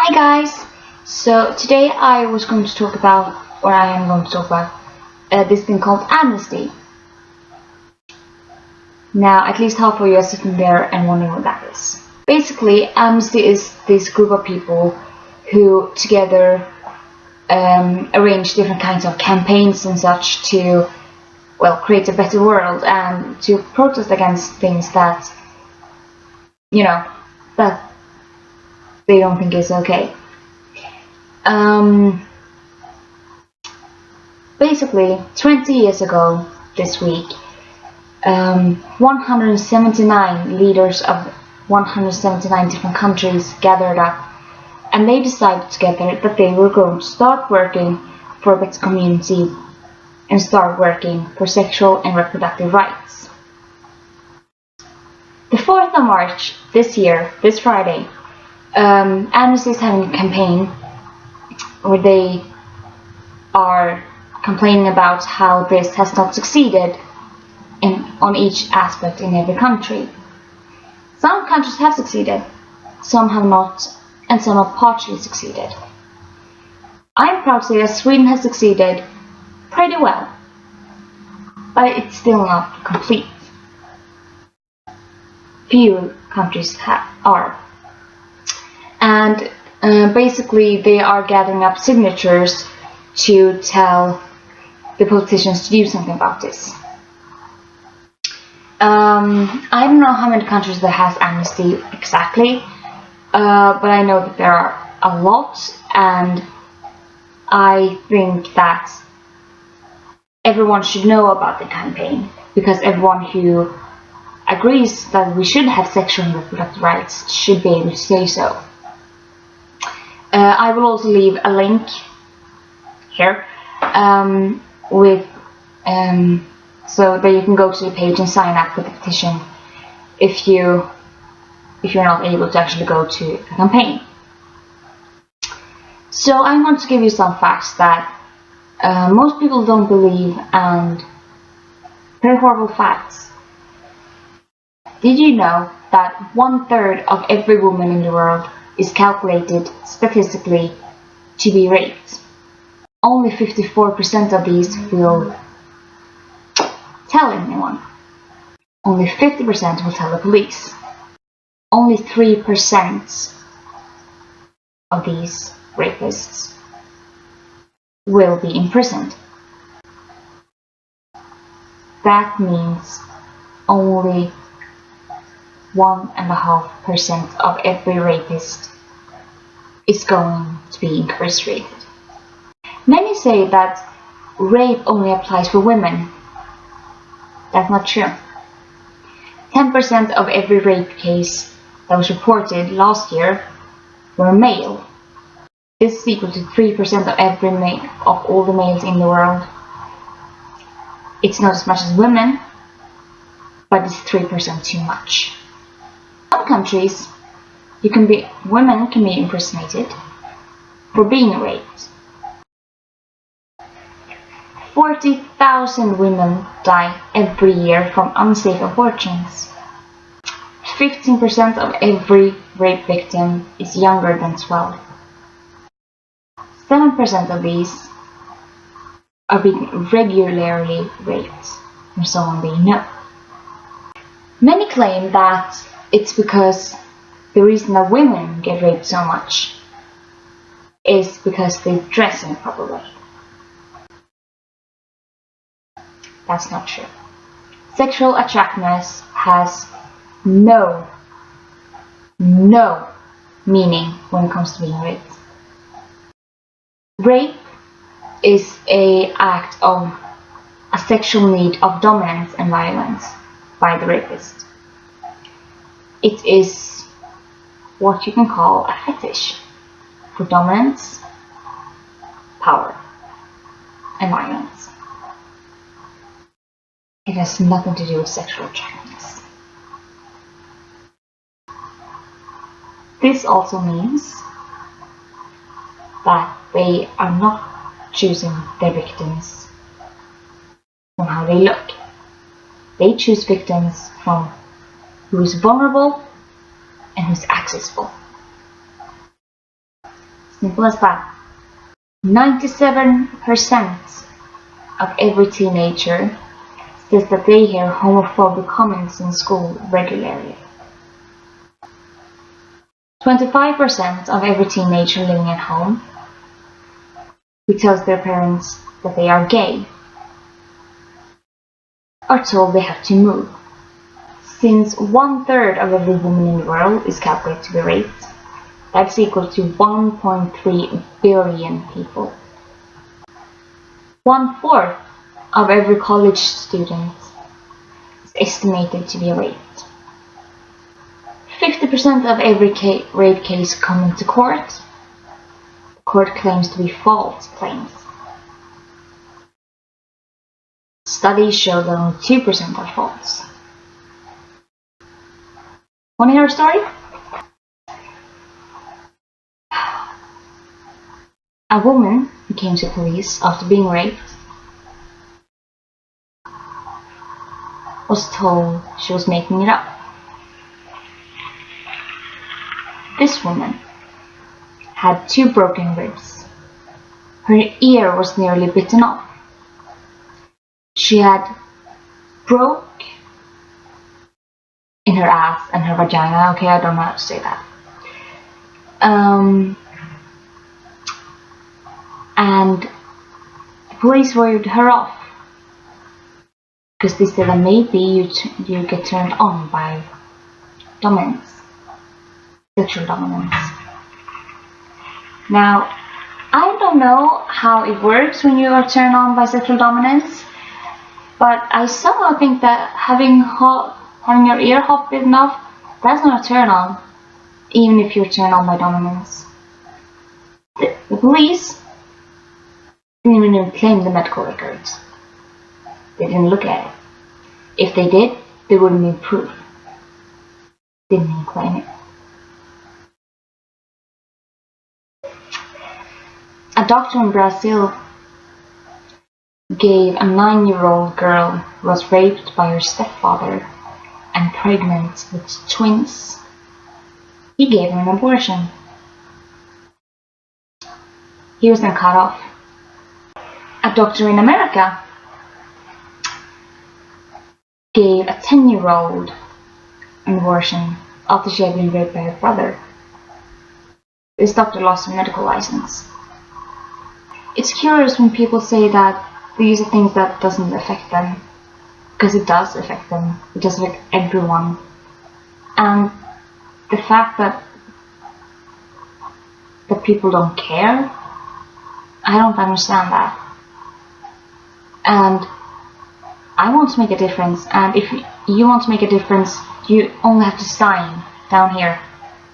Hi guys! So today I was going to talk about, or I am going to talk about, this thing called amnesty. Now at least half of you are sitting there and wondering what that is. Basically, amnesty is this group of people who together arrange different kinds of campaigns and such to, create a better world and to protest against things that, that they don't think is okay. Basically, 20 years ago this week, 179 leaders of 179 different countries gathered up, and they decided together that they were going to start working for a better community and start working for sexual and reproductive rights. The 4th of March this year, this Friday, Amnesty is having a campaign where they are complaining about how this has not succeeded on each aspect in every country. Some countries have succeeded, some have not, and some have partially succeeded. I am proud to say that Sweden has succeeded pretty well, but it's still not complete. Few countries are. And basically they are gathering up signatures to tell the politicians to do something about this. I don't know how many countries that has amnesty exactly, but I know that there are a lot, and I think that everyone should know about the campaign, because everyone who agrees that we should have sexual and reproductive rights should be able to say so. I will also leave a link here so that you can go to the page and sign up for the petition if you're not able to actually go to the campaign. So I'm going to give you some facts that most people don't believe, and very horrible facts. Did you know that 1/3 of every woman in the world is calculated statistically to be raped? Only 54% of these will tell anyone. Only 50% will tell the police. Only 3% of these rapists will be imprisoned. That means only 1.5% of every rapist is going to be incarcerated. Many say that rape only applies for women. That's not true. 10% of every rape case that was reported last year were male. This is equal to 3% of all the males in the world. It's not as much as women, but it's 3% too much. In some countries, women can be imprisoned for being raped. 40,000 women die every year from unsafe abortions. 15% of every rape victim is younger than 12. 7% of these are being regularly raped from someone they know. Many claim that it's because the reason that women get raped so much is because they dress in a proper way. That's not true. Sexual attractiveness has no meaning when it comes to being raped. Rape is an act of a sexual need of dominance and violence by the rapist. It is what you can call a fetish for dominance, power, and violence. It has nothing to do with sexual attractiveness. This also means that they are not choosing their victims from how they look. They choose victims from who is vulnerable and who is accessible. Simple as that. 97% of every teenager says that they hear homophobic comments in school regularly. 25% of every teenager living at home who tells their parents that they are gay are told they have to move. Since 1/3 of every woman in the world is calculated to be raped, that's equal to 1.3 billion people. 1/4 of every college student is estimated to be raped. 50% of every rape case coming to court, the court claims to be false claims. Studies show that only 2% are false. Want to hear a story? A woman who came to police after being raped was told she was making it up. This woman had 2 broken ribs. Her ear was nearly bitten off. She had broke in her ass and her vagina. Okay, I don't know how to say that. And the police worried her off because they said that maybe you get turned on by dominance, sexual dominance. Now, I don't know how it works when you are turned on by sexual dominance, but I somehow think that having your ear hop bitten off, that's not a turn on, even if you're turned on by dominance. The police didn't even claim the medical records. They didn't look at it. If they did, there wouldn't be proof. Didn't even claim it. A doctor in Brazil gave a 9-year-old girl who was raped by her stepfather and pregnant with twins. He gave her an abortion. He was then cut off. A doctor in America gave a 10-year-old an abortion after she had been raped by her brother. This doctor lost her medical license. It's curious when people say that these are things that doesn't affect them, because it does affect them. It does affect everyone. And the fact that people don't care, I don't understand that. And I want to make a difference, and if you want to make a difference, you only have to sign down here.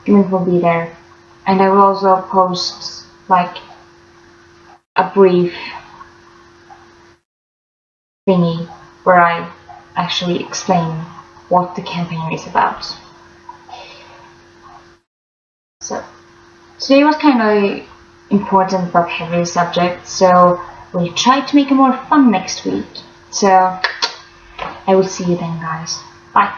The link will be there. And I will also post like a brief thingy where I actually explain what the campaign is about. So today was kind of important but heavy subject, so we'll try to make it more fun next week. So I will see you then, guys. Bye.